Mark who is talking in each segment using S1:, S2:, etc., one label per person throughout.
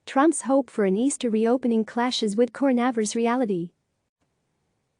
S1: Trump's hope for an Easter reopening clashes with coronavirus reality.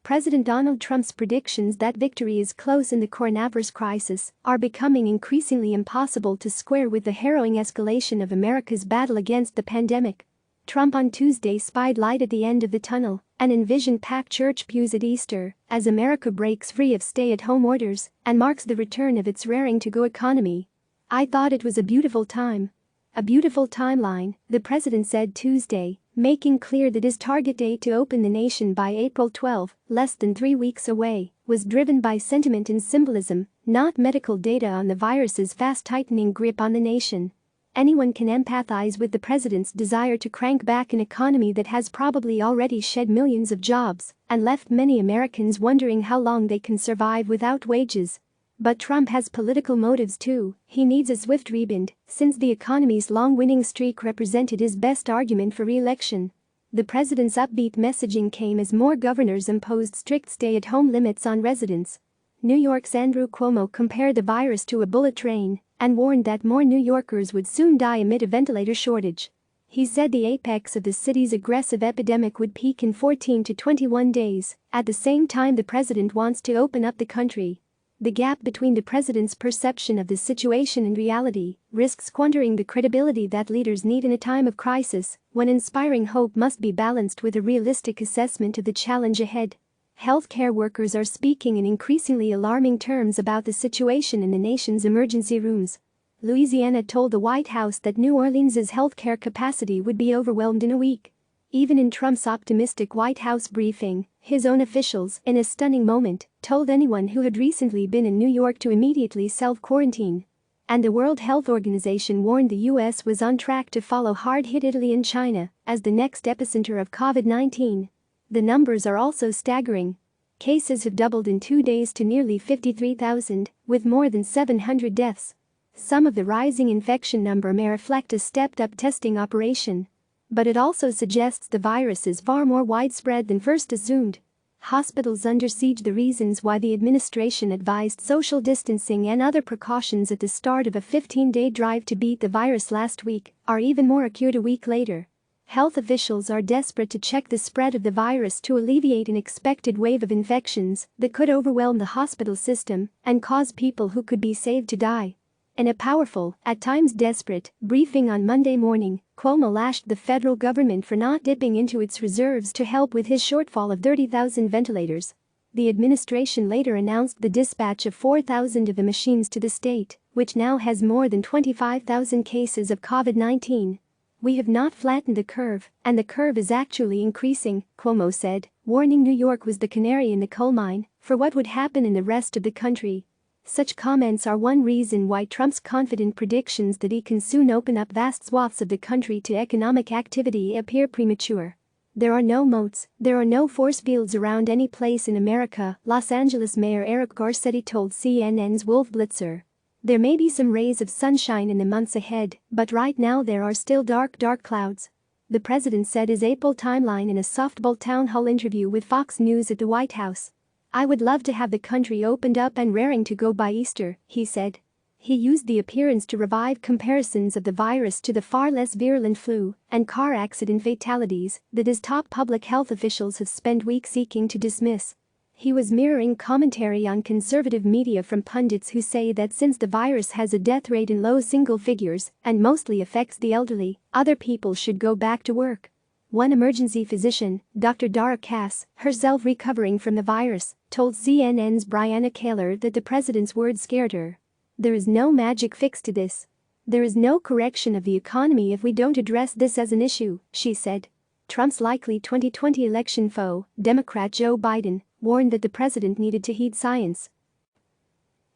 S1: President Donald Trump's predictions that victory is close in the coronavirus crisis are becoming increasingly impossible to square with the harrowing escalation of America's battle against the pandemic. Trump on Tuesday spied light at the end of the tunnel and envisioned packed church pews at Easter as America breaks free of stay-at-home orders and marks the return of its raring-to-go economy. "I thought it was a beautiful time. A beautiful timeline," the president said Tuesday, making clear that his target date to open the nation by April 12, less than 3 weeks away, was driven by sentiment and symbolism, not medical data on the virus's fast-tightening grip on the nation. Anyone can empathize with the president's desire to crank back an economy that has probably already shed millions of jobs and left many Americans wondering how long they can survive without wages. But Trump has political motives too. He needs a swift rebound, since the economy's long winning streak represented his best argument for re-election. The president's upbeat messaging came as more governors imposed strict stay-at-home limits on residents. New York's Andrew Cuomo compared the virus to a bullet train and warned that more New Yorkers would soon die amid a ventilator shortage. He said the apex of the city's aggressive epidemic would peak in 14 to 21 days. At the same time, the president wants to open up the country. The gap between the president's perception of the situation and reality risks squandering the credibility that leaders need in a time of crisis, when inspiring hope must be balanced with a realistic assessment of the challenge ahead. Healthcare workers are speaking in increasingly alarming terms about the situation in the nation's emergency rooms. Louisiana told the White House that New Orleans' healthcare capacity would be overwhelmed in a week. Even in Trump's optimistic White House briefing, his own officials, in a stunning moment, told anyone who had recently been in New York to immediately self-quarantine. And the World Health Organization warned the U.S. was on track to follow hard-hit Italy and China as the next epicenter of COVID-19. The numbers are also staggering. Cases have doubled in 2 days to nearly 53,000, with more than 700 deaths. Some of the rising infection number may reflect a stepped-up testing operation. But it also suggests the virus is far more widespread than first assumed. Hospitals under siege. The reasons why the administration advised social distancing and other precautions at the start of a 15-day drive to beat the virus last week are even more acute a week later. Health officials are desperate to check the spread of the virus to alleviate an expected wave of infections that could overwhelm the hospital system and cause people who could be saved to die. In a powerful, at times desperate, briefing on Monday morning, Cuomo lashed the federal government for not dipping into its reserves to help with his shortfall of 30,000 ventilators. The administration later announced the dispatch of 4,000 of the machines to the state, which now has more than 25,000 cases of COVID-19. "We have not flattened the curve, and the curve is actually increasing," Cuomo said, warning New York was the canary in the coal mine for what would happen in the rest of the country. Such comments are one reason why Trump's confident predictions that he can soon open up vast swaths of the country to economic activity appear premature. "There are no moats, there are no force fields around any place in America," Los Angeles Mayor Eric Garcetti told CNN's Wolf Blitzer. "There may be some rays of sunshine in the months ahead, but right now there are still dark clouds," the president said his April timeline in a softball town hall interview with Fox News at the White House. "I would love to have the country opened up and raring to go by Easter," he said. He used the appearance to revive comparisons of the virus to the far less virulent flu and car accident fatalities that his top public health officials have spent weeks seeking to dismiss. He was mirroring commentary on conservative media from pundits who say that since the virus has a death rate in low single figures and mostly affects the elderly, other people should go back to work. One emergency physician, Dr. Dara Cass, herself recovering from the virus, told CNN's Brianna Kaler that the president's words scared her. "There is no magic fix to this. There is no correction of the economy if we don't address this as an issue," she said. Trump's likely 2020 election foe, Democrat Joe Biden, warned that the president needed to heed science.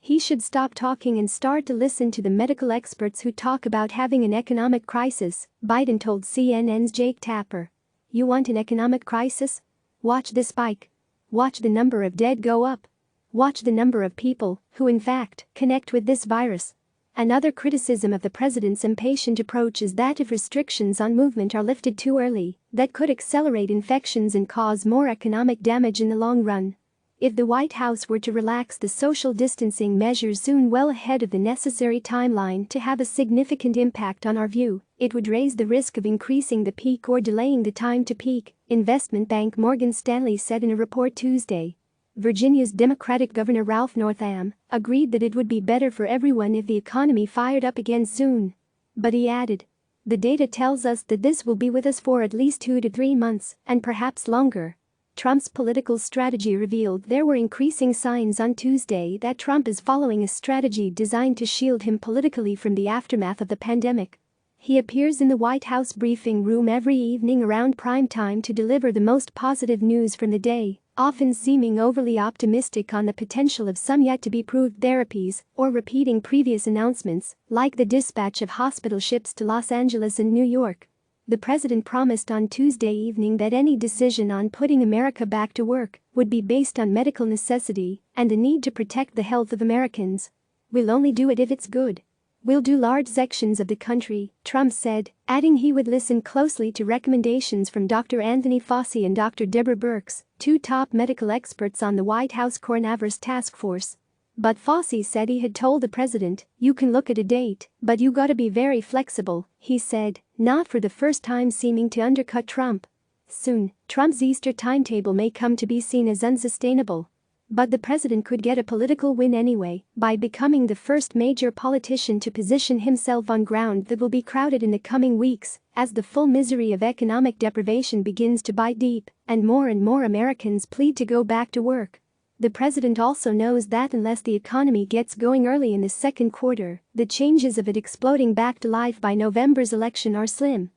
S1: He should stop talking and start to listen to the medical experts who talk about having an economic crisis, Biden told CNN's Jake Tapper. "You want an economic crisis? Watch this spike. Watch the number of dead go up. Watch the number of people who in fact connect with this virus." Another criticism of the president's impatient approach is that if restrictions on movement are lifted too early, that could accelerate infections and cause more economic damage in the long run. If the White House were to relax the social distancing measures soon well ahead of the necessary timeline to have a significant impact on our view, It would raise the risk of increasing the peak or delaying the time to peak, investment bank Morgan Stanley said in a report Tuesday. Virginia's Democratic Governor Ralph Northam agreed that it would be better for everyone if the economy fired up again soon. But he added, "The data tells us that this will be with us for at least 2 to 3 months, and perhaps longer." Trump's political strategy revealed there were increasing signs on Tuesday that Trump is following a strategy designed to shield him politically from the aftermath of the pandemic. He appears in the White House briefing room every evening around prime time to deliver the most positive news from the day, often seeming overly optimistic on the potential of some yet-to-be-proved therapies or repeating previous announcements, like the dispatch of hospital ships to Los Angeles and New York. The president promised on Tuesday evening that any decision on putting America back to work would be based on medical necessity and the need to protect the health of Americans. "We'll only do it if it's good. We'll do large sections of the country," Trump said, adding he would listen closely to recommendations from Dr. Anthony Fauci and Dr. Deborah Birx, two top medical experts on the White House coronavirus task force. But Fauci said he had told the president, "You can look at a date, but you gotta be very flexible," he said, not for the first time seeming to undercut Trump. Soon, Trump's Easter timetable may come to be seen as unsustainable. But the president could get a political win anyway by becoming the first major politician to position himself on ground that will be crowded in the coming weeks as the full misery of economic deprivation begins to bite deep and more Americans plead to go back to work. The president also knows that unless the economy gets going early in the second quarter, the chances of it exploding back to life by November's election are slim.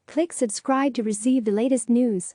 S1: Click subscribe to receive the latest news.